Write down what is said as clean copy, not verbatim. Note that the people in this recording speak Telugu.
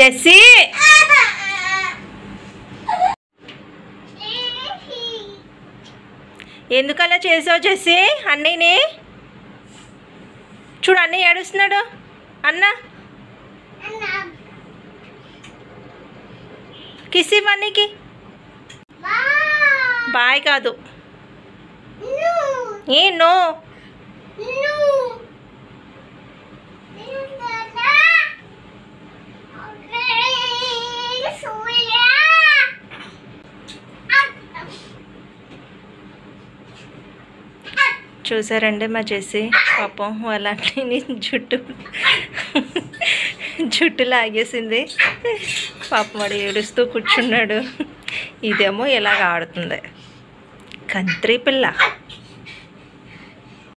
జెస్సీ ఎందుకు అలా చేసావు జెస్సీ? అన్నయ్యని చూడు, అన్నయ్య ఏడుస్తున్నాడు. అన్న కిస్ ఇవ్వు అన్నయ్యకి. బాయ్ కాదు, ఏ నో. చూసారండి మా జెస్సీ పాపం వాళ్ళని జుట్టు లాగేసింది. పాపం వాడు ఏడుస్తూ కూర్చున్నాడు. ఇదేమో ఇలాగ ఆడుతుంది కంత్రి పిల్ల.